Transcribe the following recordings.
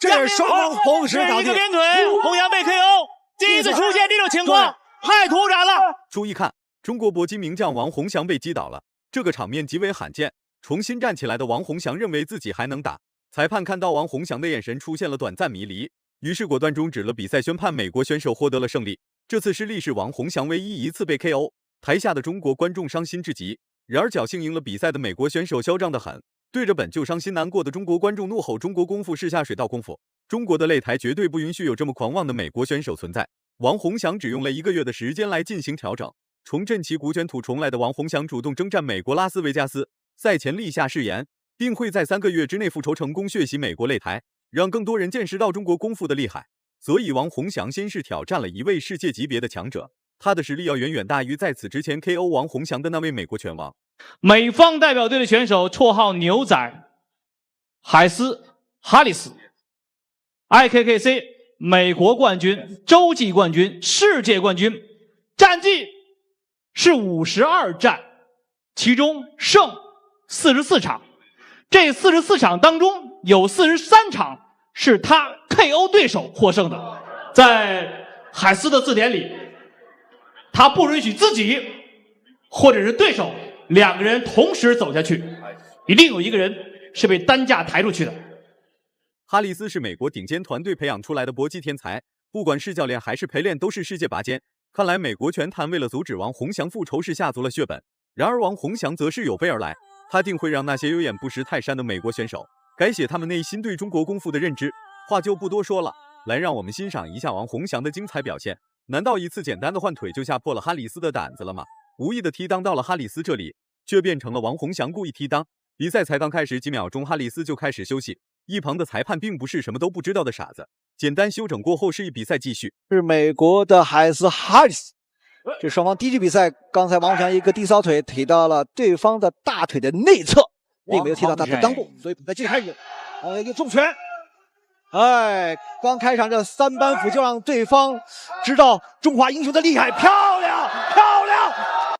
这是双方同时倒地，一个鞭腿，洪阳被 KO， 第一次出现这种情况，太突然了。注意看，中国搏击名将王洪祥被击倒了，这个场面极为罕见。重新站起来的王洪祥认为自己还能打，裁判看到王洪祥的眼神出现了短暂迷离，于是果断终止了比赛，宣判美国选手获得了胜利。这次是历史王洪祥唯一一次被 KO， 台下的中国观众伤心至极。然而侥幸赢了比赛的美国选手嚣张得很，对着本就伤心难过的中国观众怒吼：“中国功夫是下水道功夫！中国的擂台绝对不允许有这么狂妄的美国选手存在！”王洪祥只用了1个月的时间来进行调整，重振旗鼓，卷土重来的王洪祥主动征战美国拉斯维加斯，赛前立下誓言，并会在3个月之内复仇成功，血洗美国擂台，让更多人见识到中国功夫的厉害。所以王洪祥先是挑战了一位世界级别的强者，他的实力要远远大于在此之前 KO 王洪祥的那位美国拳王。美方代表队的选手绰号牛仔，海斯·哈里斯 ，IKKC 美国冠军、洲际冠军、世界冠军，战绩是52战，其中胜44场。这44场当中有43场是他 KO 对手获胜的。在海斯的字典里，他不允许自己或者是对手2个人同时走下去，一定有一个人是被担架抬出去的。哈里斯是美国顶尖团队培养出来的搏击天才，不管是教练还是陪练都是世界拔尖。看来美国拳坛为了阻止王洪祥复仇是下足了血本。然而王洪祥则是有备而来，他定会让那些有眼不识泰山的美国选手改写他们内心对中国功夫的认知。话就不多说了，来让我们欣赏一下王洪祥的精彩表现。难道一次简单的换腿就吓破了哈里斯的胆子了吗？无意的踢裆到了哈里斯这里，却变成了王洪祥故意踢裆。比赛才刚开始几秒钟，哈里斯就开始休息。一旁的裁判并不是什么都不知道的傻子，简单休整过后示意比赛继续。是美国的海斯·哈里斯。这双方第一局比赛，刚才王洪祥一个低扫腿踢到了对方的大腿的内侧，并没有踢到他的裆部，所以比赛继续开始。一个重拳，刚开场这3板斧就让对方知道中华英雄的厉害，漂亮漂亮！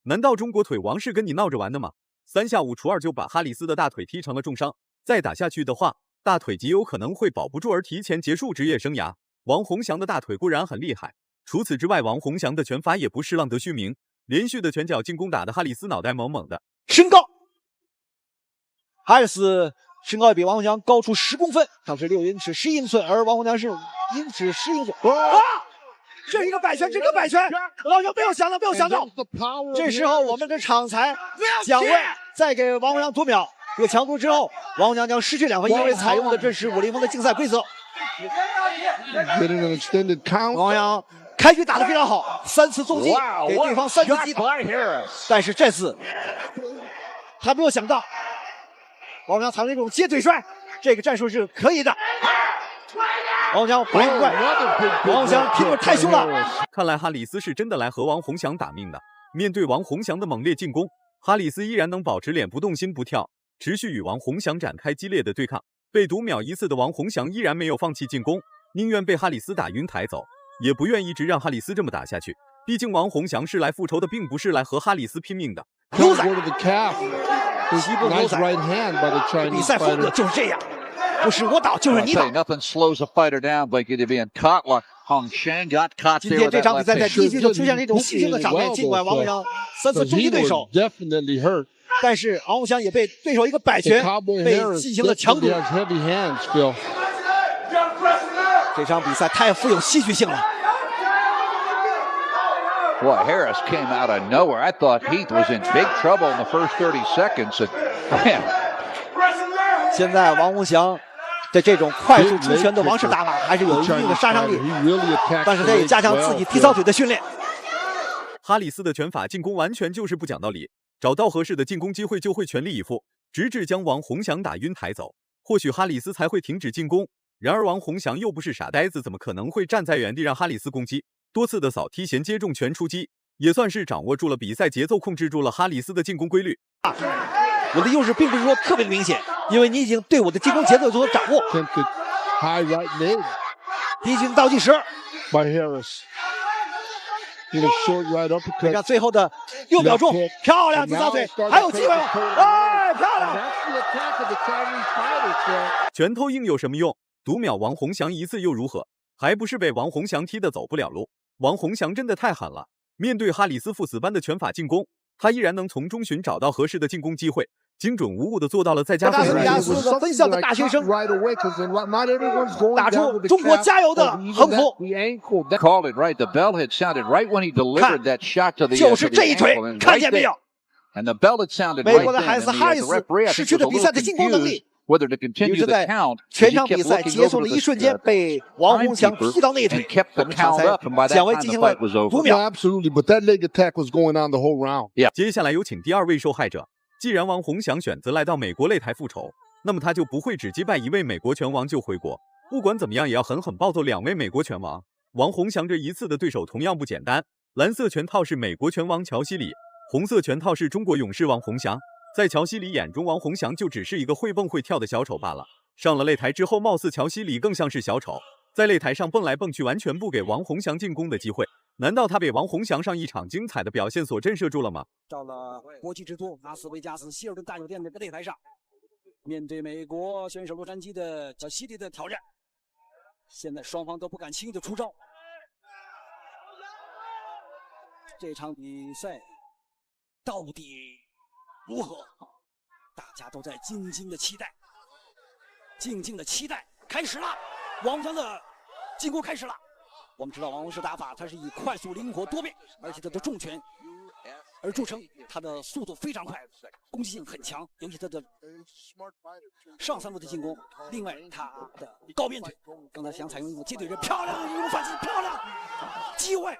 难道中国腿王是跟你闹着玩的吗？3下5除2就把哈里斯的大腿踢成了重伤，再打下去的话，大腿极有可能会保不住而提前结束职业生涯。王洪祥的大腿固然很厉害，除此之外，王洪祥的拳法也不是浪得虚名，连续的拳脚进攻打的哈里斯脑袋猛猛的。身高，哈里斯身高比王洪祥高出10公分，他是6英尺11英寸，而王洪祥是1英尺10英寸。这一个摆拳，这个摆拳，王洪祥没有想到。这时候我们的场裁蒋卫再给王洪祥读秒，这个强度之后，王洪祥将失去2分，因为采用的这是武林风的竞赛规则。王洪祥开局打得非常好，3次重击给对方3次击倒，但是这次他没有想到王洪祥采用这种接腿摔，这个战术是可以的。王洪祥不怪，王洪祥拼得太凶了。看来哈里斯是真的来和王洪祥打命的。面对王洪祥的猛烈进攻，哈里斯依然能保持脸不动心不跳，持续与王洪祥展开激烈的对抗。被读秒1次的王洪祥依然没有放弃进攻，宁愿被哈里斯打晕抬走，也不愿一直让哈里斯这么打下去。毕竟王洪祥是来复仇的，并不是来和哈里斯拼命的。牛仔，西部牛仔，比赛风格就是这样，不是我倒就是你倒。今天这场比赛在第一局就出现了一种戏剧性的场面，尽管王洪祥3次重击对手，但是王洪祥也被对手一个摆拳被进行了强堵。这场比赛太富有戏剧性了。Boy, Harris came out of nowhere. I thought Heath was in big trouble in the first 30 seconds. And, 现在王洪祥的这种快速出拳的王式打法还是有一定的杀伤力，但是他也加强自己踢扫腿的训练。哈里斯的拳法进攻完全就是不讲道理，找到合适的进攻机会就会全力以赴，直至将王洪祥打晕抬走，或许哈里斯才会停止进攻。然而王洪祥又不是傻呆子，怎么可能会站在原地让哈里斯攻击？多次的扫踢衔接重拳出击，也算是掌握住了比赛节奏，控制住了哈里斯的进攻规律。我的优势并不是说特别的明显，因为你已经对我的进攻节奏有所掌握。第一局倒计时，看最后的6秒钟，漂亮踢扫腿，还有机会吗？哎，漂亮！拳头硬有什么用？独秒王洪祥一次又如何？还不是被王洪祥踢得走不了路。王洪祥真的太狠了，面对哈里斯父子般的拳法进攻，他依然能从中寻找到合适的进攻机会，精准无误的做到了再加达斯比亚斯分校的大学生，打出中国加油的横幅。Called it right. The bell had sounded right when he delivered that shot to the 就是这一腿，看见没有？ And the bell had sounded 美 right 国的 then. 海斯 And 哈 the 里斯 referee, I 失 think, 去 was 了 a 比赛 little 的进攻能力。 confused whether to 于 continue 是 the 在 count. 全场比赛结束的一瞬间，被王洪祥踢到内腿， and kept the 我们场 count 才 up. And by that 讲为 time, 进 the 行了 fight was over. 5秒。 Absolutely, but that leg attack was going on the whole round. 接下来有请第二位受害者。既然王洪祥选择来到美国擂台复仇，那么他就不会只击败一位美国拳王就回国。不管怎么样，也要狠狠暴揍2位美国拳王。王洪祥这一次的对手同样不简单，蓝色拳套是美国拳王乔西里，红色拳套是中国勇士王洪祥。在乔西里眼中，王洪祥就只是一个会蹦会跳的小丑罢了。上了擂台之后，貌似乔西里更像是小丑，在擂台上蹦来蹦去，完全不给王洪祥进攻的机会。难道他被王洪祥上一场精彩的表现所震慑住了吗？到了国际之都拉斯维加斯希尔顿大酒店的擂台上，面对美国选手洛杉矶的小西里的挑战，现在双方都不敢轻易的出招。这场比赛到底如何？大家都在静静的期待，静静的期待开始了。王洪祥的进攻开始了。我们知道王洪祥打法，他是以快速、灵活、多变，而且他的重拳而著称。他的速度非常快，攻击性很强，尤其他的上3步的进攻。另外，他的高鞭腿，刚才想采用一种接腿人，漂亮一种反击，漂亮机会。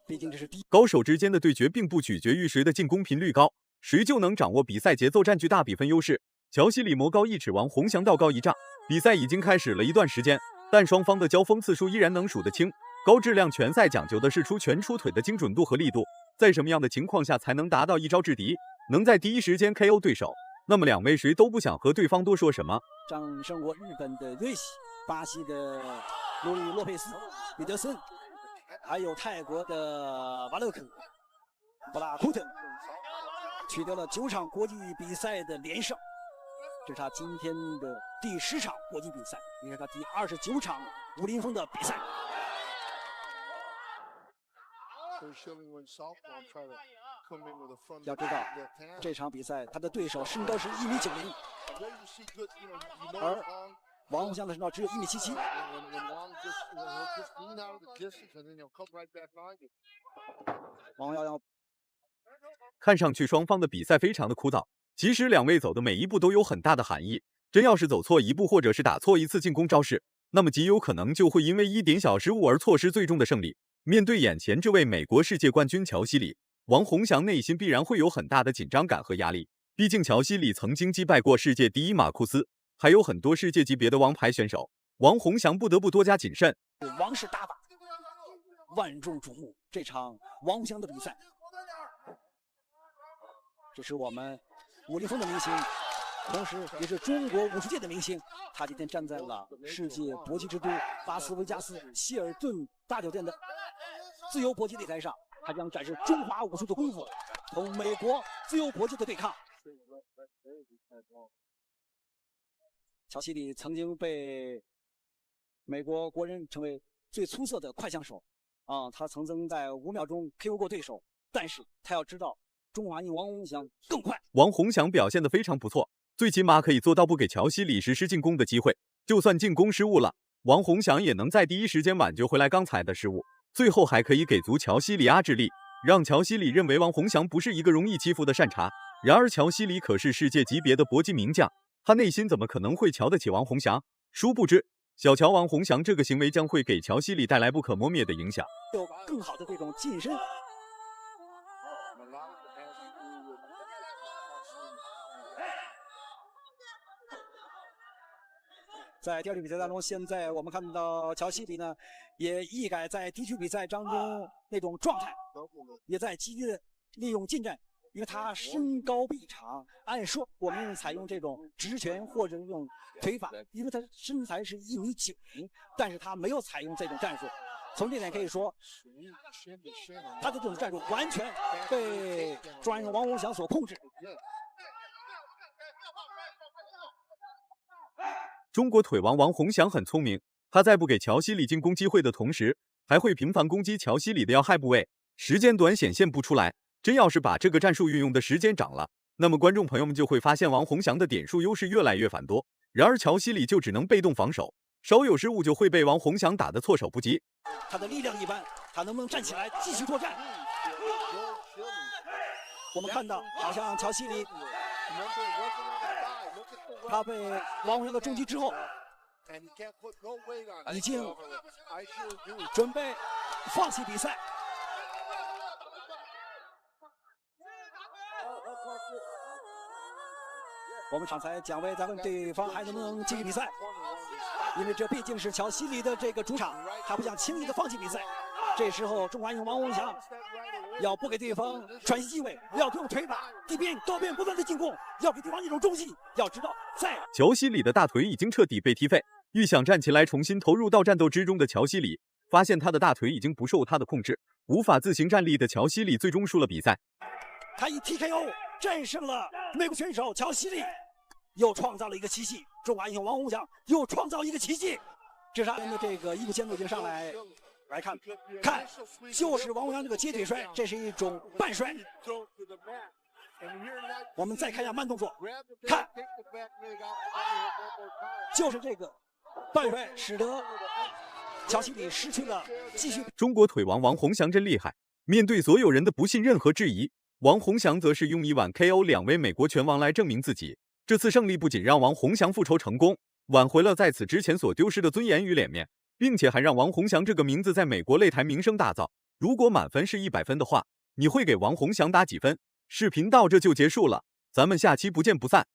毕竟这是第一。高手之间的对决并不取决于谁的进攻频率高，谁就能掌握比赛节奏，占据大比分优势。乔西里魔高一尺，王洪祥道高1丈。比赛已经开始了一段时间，但双方的交锋次数依然能数得清。高质量拳赛讲究的是出拳出腿的精准度和力度，在什么样的情况下才能达到一招制敌，能在第一时间 KO 对手？那么2位谁都不想和对方多说什么。战胜过日本的瑞喜、巴西的路易洛佩斯、彼得森，还有泰国的瓦勒克、布拉库特，取得了9场国际比赛的连胜。这是他今天的第10场国际比赛，也是他第29场武林风的比赛。要知道，这场比赛他的对手身高是1米90，而王洪祥的身高只有1米77。王要看上去双方的比赛非常的枯燥，其实2位走的每一步都有很大的含义。真要是走错一步，或者是打错一次进攻招式，那么极有可能就会因为一点小失误而错失最终的胜利。面对眼前这位美国世界冠军乔西里，王洪祥内心必然会有很大的紧张感和压力。毕竟乔西里曾经击败过世界第1马库斯，还有很多世界级别的王牌选手。王洪祥不得不多加谨慎。王式打法万众瞩目，这场王洪祥的比赛，这是我们武林风的明星，同时也是中国武术界的明星。他今天站在了世界搏击之都拉斯维加斯希尔顿大酒店的自由搏击擂台上，他将展示中华武术的功夫，同美国自由搏击的对抗。乔西里曾经被美国国人称为最出色的快枪手他曾经在5秒钟 KO 过对手，但是他要知道中华英王洪祥更快。王洪祥表现得非常不错，最起码可以做到不给乔西里实施进攻的机会。就算进攻失误了，王洪祥也能在第一时间挽救回来刚才的失误，最后还可以给足乔西里压制力，让乔西里认为王洪祥不是一个容易欺负的善茬。然而乔西里可是世界级别的搏击名将，他内心怎么可能会瞧得起王洪祥？殊不知小瞧王洪祥这个行为将会给乔西里带来不可磨灭的影响。有更好的这种近身。在第二局比赛当中，现在我们看到乔西里呢，也一改在第一局比赛当中那种状态，也在积极的利用近战，因为他身高臂长。按说我们采用这种直拳或者这种腿法，因为他身材是1米90，但是他没有采用这种战术。从这点可以说，他的这种战术完全被中华英雄王洪祥所控制。中国腿王王洪祥很聪明，他在不给乔西里进攻机会的同时，还会频繁攻击乔西里的要害部位，时间短显现不出来。真要是把这个战术运用的时间长了，那么观众朋友们就会发现王洪祥的点数优势越来越繁多。然而乔西里就只能被动防守，稍有失误就会被王洪祥打得措手不及。他的力量一般，他能不能站起来继续作战？我们看到，好像乔西里他被王洪祥的重击之后，已经准备放弃比赛。我们刚才蒋威在问对方还能不能继续比赛，因为这毕竟是乔西里的这个主场，他不想轻易的放弃比赛。这时候中华英雄王洪祥要不给对方喘息机会，要用腿打地边高边不断的进攻，要给对方一种中气。要知道，在乔西里的大腿已经彻底被踢废，欲想站起来重新投入到战斗之中的乔西里，发现他的大腿已经不受他的控制，无法自行站立的乔西里最终输了比赛。他以 TKO 战胜了美国选手乔西里，又创造了一个奇迹。中华英雄王洪祥又创造一个奇迹。这是的这个伊布坚路已经上来看，就是王洪祥这个接腿摔，这是一种半摔。我们再看一下慢动作，看，就是这个半摔使得乔西里失去了继续。中国腿王王洪祥真厉害，面对所有人的不信任和质疑，王洪祥则是用一晚 KO 2位美国拳王来证明自己。这次胜利不仅让王洪祥复仇成功，挽回了在此之前所丢失的尊严与脸面，并且还让王洪祥这个名字在美国擂台名声大噪。如果满分是100分的话，你会给王洪祥打几分？视频到这就结束了，咱们下期不见不散。